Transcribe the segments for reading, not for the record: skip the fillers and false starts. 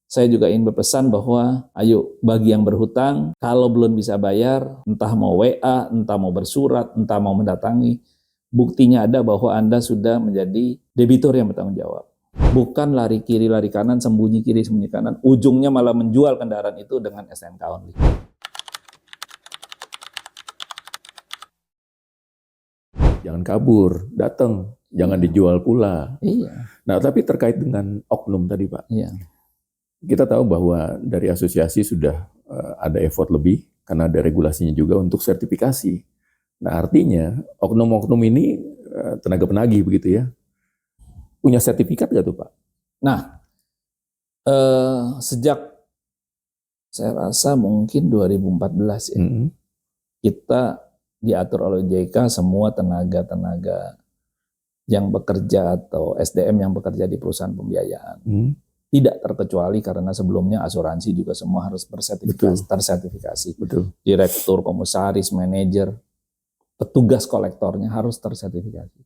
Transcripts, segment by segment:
Saya juga ingin berpesan bahwa ayo bagi yang berhutang, kalau belum bisa bayar, entah mau WA, entah mau bersurat, entah mau mendatangi, buktinya ada bahwa Anda sudah menjadi debitur yang bertanggung jawab. Bukan lari kiri, lari kanan, sembunyi kiri, sembunyi kanan, ujungnya malah menjual kendaraan itu dengan STNK only. Jangan kabur, datang, jangan dijual pula. Iya. Nah, tapi terkait dengan oknum tadi, Pak. Iya. Kita tahu bahwa dari asosiasi sudah ada effort lebih karena ada regulasinya juga untuk sertifikasi. Nah, artinya oknum-oknum ini tenaga penagih begitu ya, punya sertifikat nggak tuh, Pak? Nah, sejak saya rasa mungkin 2014 ya, kita diatur oleh OJK semua tenaga-tenaga yang bekerja atau SDM yang bekerja di perusahaan pembiayaan. Tidak terkecuali karena sebelumnya asuransi juga semua harus tersertifikasi. Betul. Direktur, komisaris, manajer, petugas kolektornya harus tersertifikasi.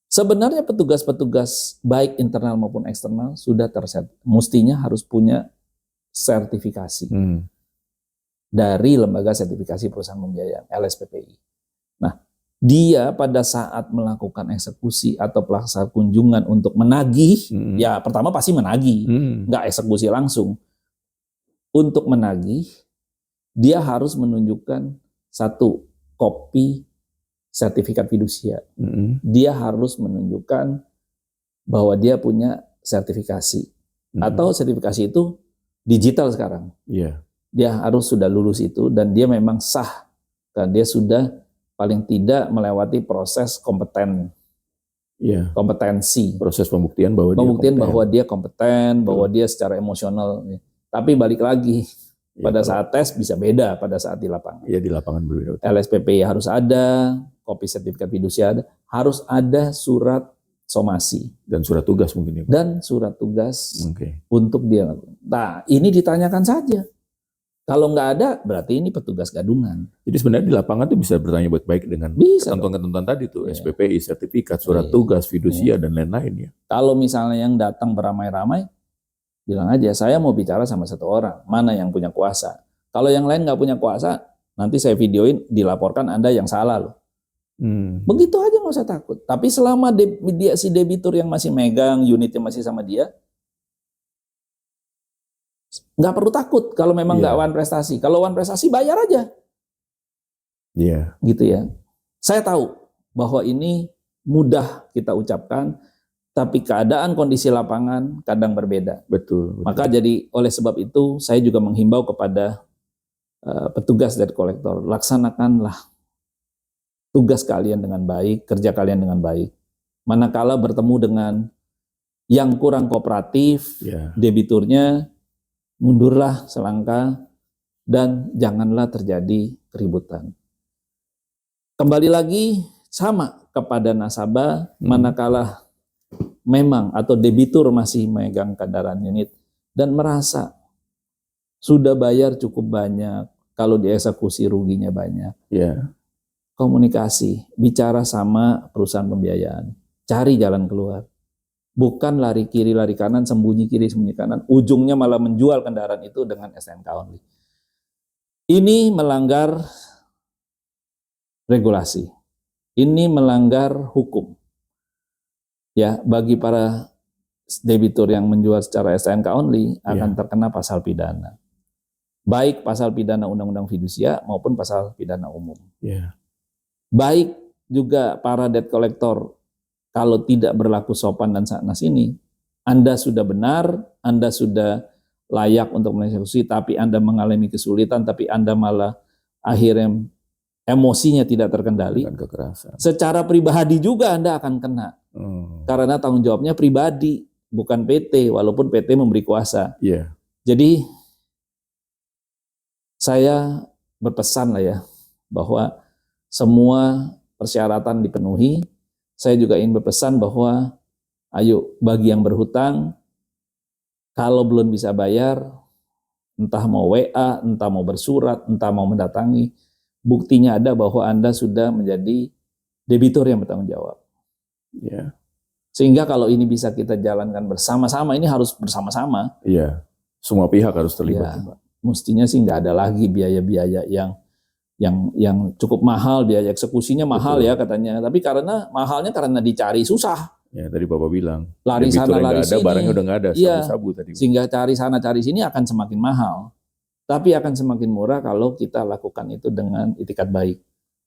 Sebenarnya petugas-petugas baik internal maupun eksternal sudah mestinya harus punya sertifikasi dari lembaga sertifikasi perusahaan pembiayaan LSPPI. Nah, dia pada saat melakukan eksekusi atau pelaksanaan kunjungan untuk menagih, ya pertama pasti menagih, nggak eksekusi langsung. Untuk menagih, dia harus menunjukkan satu kopi sertifikat fidusia. Dia harus menunjukkan bahwa dia punya sertifikasi. Atau sertifikasi itu digital sekarang. Dia harus sudah lulus itu dan dia memang sah. Karena dia sudah paling tidak melewati proses kompetensi. Proses pembuktian bahwa dia kompeten, bahwa dia secara emosional. Tapi balik lagi, pada saat tes bisa beda pada saat di lapangan. Iya, di lapangan berbeda. LSPPI harus ada, kopi sertifikat fidusia ada, harus ada surat somasi. Dan surat tugas mungkin ya, Pak? Dan surat tugas untuk dia. Nah, ini ditanyakan saja. Kalau nggak ada, berarti ini petugas gadungan. Jadi sebenarnya di lapangan tuh bisa bertanya baik dengan ketentuan-ketentuan tadi tuh, SPPI, sertifikat, surat tugas, fidusia, dan lain-lain ya. Kalau misalnya yang datang beramai-ramai, bilang aja, saya mau bicara sama satu orang, mana yang punya kuasa. Kalau yang lain nggak punya kuasa, nanti saya videoin, dilaporkan Anda yang salah loh. Begitu aja, nggak usah takut. Tapi selama si debitur yang masih megang, unitnya masih sama dia, nggak perlu takut kalau memang nggak one prestasi. Kalau one prestasi bayar aja. Gitu ya. Saya tahu bahwa ini mudah kita ucapkan, tapi keadaan kondisi lapangan kadang berbeda. Betul. Maka jadi oleh sebab itu saya juga menghimbau kepada petugas debt collector, laksanakanlah tugas kalian dengan baik, kerja kalian dengan baik. Manakala bertemu dengan yang kurang kooperatif, debiturnya, mundurlah selangkah dan janganlah terjadi keributan. Kembali lagi sama kepada nasabah, manakala memang atau debitur masih megang kendaraan unit dan merasa sudah bayar cukup banyak, kalau dieksekusi ruginya banyak. Komunikasi, bicara sama perusahaan pembiayaan, cari jalan keluar. Bukan lari kiri, lari kanan, sembunyi kiri, sembunyi kanan. Ujungnya malah menjual kendaraan itu dengan STNK only. Ini melanggar regulasi. Ini melanggar hukum. Ya, bagi para debitur yang menjual secara STNK only akan terkena pasal pidana. Baik pasal pidana Undang-Undang Fidusia maupun pasal pidana umum. Baik juga para debt collector, kalau tidak berlaku sopan dan sanas ini, Anda sudah benar, Anda sudah layak untuk mengeksekusi, tapi Anda mengalami kesulitan, tapi Anda malah akhirnya emosinya tidak terkendali. Secara pribadi juga Anda akan kena. Karena tanggung jawabnya pribadi, bukan PT, walaupun PT memberi kuasa. Jadi saya berpesan lah ya, bahwa semua persyaratan dipenuhi. Saya juga ingin berpesan bahwa ayo bagi yang berhutang, kalau belum bisa bayar, entah mau WA, entah mau bersurat, entah mau mendatangi, buktinya ada bahwa Anda sudah menjadi debitur yang bertanggung jawab. Sehingga kalau ini bisa kita jalankan bersama-sama, ini harus bersama-sama. semua pihak harus terlibat. Ya, mestinya sih nggak ada lagi biaya-biaya yang cukup mahal, biaya eksekusinya mahal. Betul. Ya katanya. Tapi mahalnya karena dicari susah. Ya tadi Bapak bilang, Lari debitur sana yang lari nggak ada, sini. barangnya udah nggak ada, Iya, sabu-sabu tadi. sehingga cari sana cari sini akan semakin mahal. Tapi akan semakin murah kalau kita lakukan itu dengan itikat baik.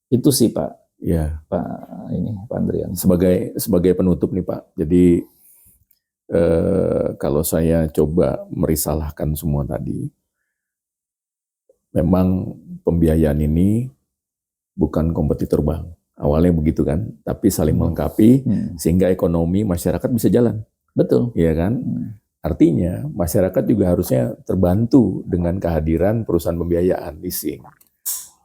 Itu sih Pak. Ya. Pak Andrian. Sebagai penutup nih Pak, jadi kalau saya coba merisalahkan semua tadi, memang pembiayaan ini bukan kompetitor bank. Awalnya begitu kan, tapi saling melengkapi sehingga ekonomi masyarakat bisa jalan. Betul. Iya kan? Artinya masyarakat juga harusnya terbantu dengan kehadiran perusahaan pembiayaan leasing.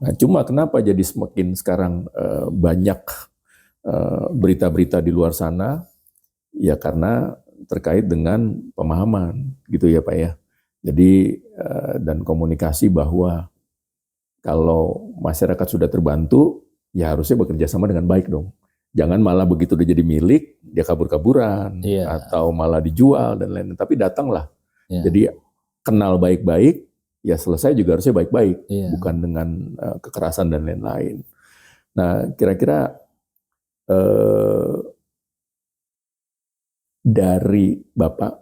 Nah, cuma kenapa jadi semakin sekarang banyak berita-berita di luar sana? Ya karena terkait dengan pemahaman gitu ya Pak ya. Jadi dan komunikasi bahwa kalau masyarakat sudah terbantu, ya harusnya bekerja sama dengan baik dong. Jangan malah begitu udah jadi milik, dia kabur-kaburan, atau malah dijual dan lain-lain. Tapi datanglah. Jadi kenal baik-baik, ya selesai juga harusnya baik-baik, bukan dengan kekerasan dan lain-lain. Nah, kira-kira dari Bapak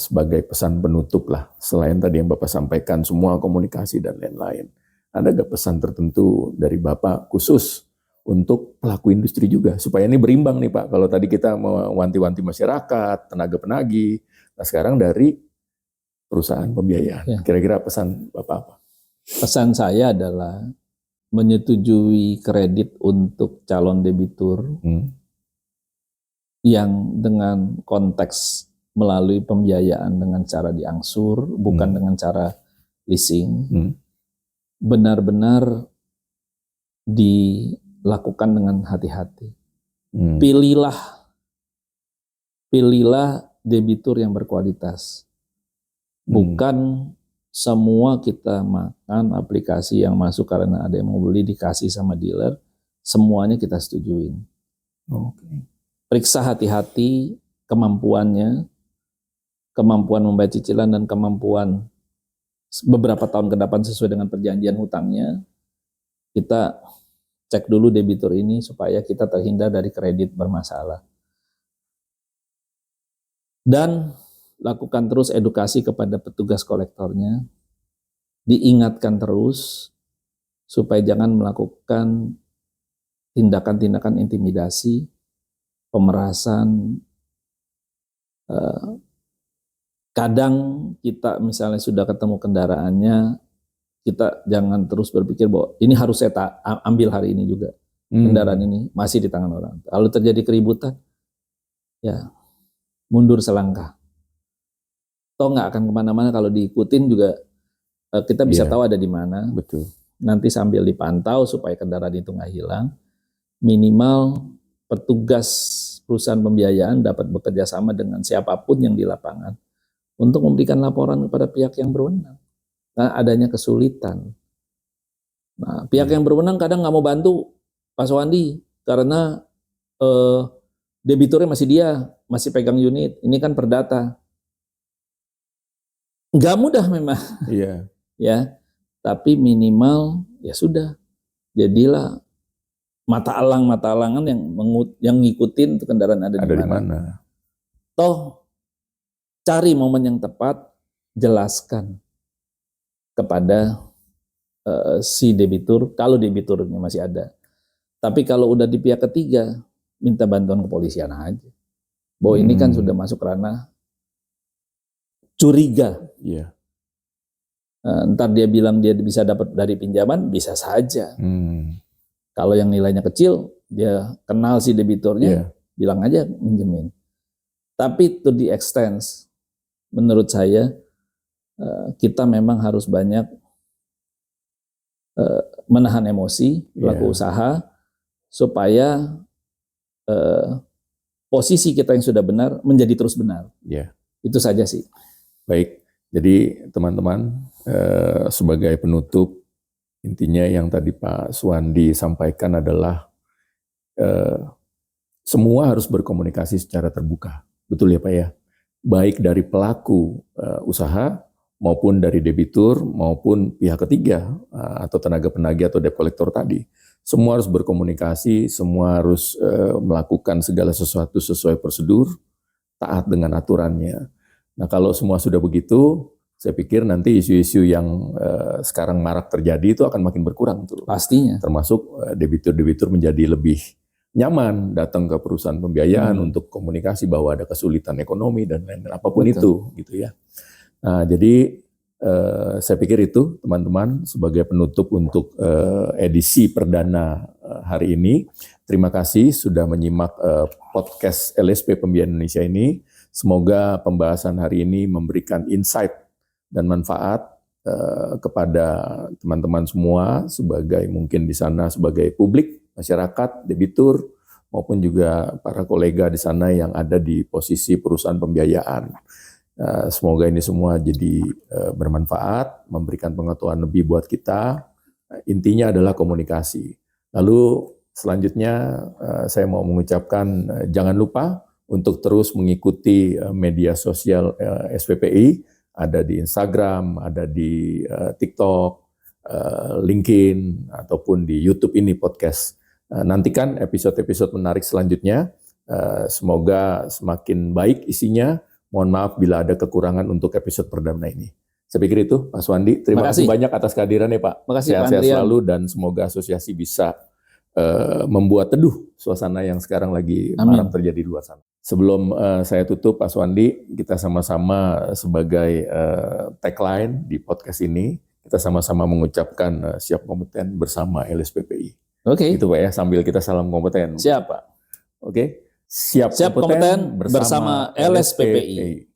sebagai pesan penutup lah, selain tadi yang Bapak sampaikan semua komunikasi dan lain-lain, ada nggak pesan tertentu dari Bapak khusus untuk pelaku industri juga supaya ini berimbang nih Pak? Kalau tadi kita mewanti-wanti masyarakat, tenaga penagih, nah sekarang dari perusahaan pembiayaan, kira-kira pesan Bapak apa? Pesan saya adalah menyetujui kredit untuk calon debitur yang dengan konteks melalui pembiayaan dengan cara diangsur, bukan dengan cara leasing, benar-benar dilakukan dengan hati-hati. Pilihlah debitur yang berkualitas. Bukan semua kita makan aplikasi yang masuk karena ada yang mau beli dikasih sama dealer, semuanya kita setujuin. Periksa hati-hati kemampuannya, kemampuan membayar cicilan dan kemampuan beberapa tahun ke depan sesuai dengan perjanjian hutangnya. Kita cek dulu debitur ini supaya kita terhindar dari kredit bermasalah. Dan lakukan terus edukasi kepada petugas kolektornya, diingatkan terus supaya jangan melakukan tindakan-tindakan intimidasi, pemerasan. Kadang kita misalnya sudah ketemu kendaraannya, kita jangan terus berpikir bahwa ini harus saya ambil hari ini juga. Kendaraan ini masih di tangan orang. Lalu terjadi keributan, ya mundur selangkah. Toh nggak akan kemana-mana kalau diikutin juga kita bisa tahu ada di mana. Betul. Nanti sambil dipantau supaya kendaraan itu nggak hilang. Minimal petugas perusahaan pembiayaan dapat bekerja sama dengan siapapun yang di lapangan untuk memberikan laporan kepada pihak yang berwenang. Nah, adanya kesulitan. Nah, pihak yang berwenang kadang nggak mau bantu Pak Suwandi karena debiturnya masih pegang unit. Ini kan perdata. Nggak mudah memang. Iya. Ya, tapi minimal ya sudah. Jadilah mata alangan yang ngikutin tuh kendaraan ada di mana. Toh cari momen yang tepat, jelaskan kepada si debitur kalau debiturnya masih ada. Tapi kalau udah di pihak ketiga, minta bantuan kepolisian aja. Bahwa ini kan sudah masuk ranah curiga. Iya. Ntar dia bilang dia bisa dapat dari pinjaman, bisa saja. Kalau yang nilainya kecil, dia kenal si debiturnya, bilang aja minjemin. Tapi to the extent, menurut saya, kita memang harus banyak menahan emosi, pelaku usaha, supaya posisi kita yang sudah benar menjadi terus benar. Itu saja sih. Baik, jadi teman-teman, sebagai penutup, intinya yang tadi Pak Suwandi sampaikan adalah semua harus berkomunikasi secara terbuka. Betul ya Pak ya? Baik dari pelaku usaha maupun dari debitur maupun pihak ketiga atau tenaga penagih atau debt collector tadi. Semua harus berkomunikasi, semua harus melakukan segala sesuatu sesuai prosedur, taat dengan aturannya. Nah, kalau semua sudah begitu, saya pikir nanti isu-isu yang sekarang marak terjadi itu akan makin berkurang tuh. Pastinya. Termasuk debitur-debitur menjadi lebih nyaman datang ke perusahaan pembiayaan untuk komunikasi bahwa ada kesulitan ekonomi dan lain-lain, apapun itu gitu ya. Nah, jadi saya pikir itu teman-teman sebagai penutup untuk edisi perdana hari ini. Terima kasih sudah menyimak podcast LSP Pembiayaan Indonesia ini. Semoga pembahasan hari ini memberikan insight dan manfaat kepada teman-teman semua sebagai mungkin di sana sebagai publik, masyarakat, debitur, maupun juga para kolega di sana yang ada di posisi perusahaan pembiayaan. Semoga ini semua jadi bermanfaat, memberikan pengetahuan lebih buat kita. Intinya adalah komunikasi. Lalu selanjutnya saya mau mengucapkan jangan lupa untuk terus mengikuti media sosial SPPI, ada di Instagram, ada di TikTok, LinkedIn, ataupun di YouTube ini podcast. Nantikan episode-episode menarik selanjutnya. Semoga semakin baik isinya. Mohon maaf bila ada kekurangan untuk episode perdana ini. Saya pikir itu, Pak Suwandi. Terima kasih banyak atas kehadirannya, Pak. Sehat-sehat selalu dan semoga asosiasi bisa membuat teduh suasana yang sekarang lagi marak terjadi di luar sana. Sebelum saya tutup, Pak Suwandi, kita sama-sama sebagai tagline di podcast ini, kita sama-sama mengucapkan siap kompeten bersama LSPPI. Oke. Itu Pak ya, sambil kita salam kompeten. Siap Pak. Oke. Siap kompeten bersama LSPPI.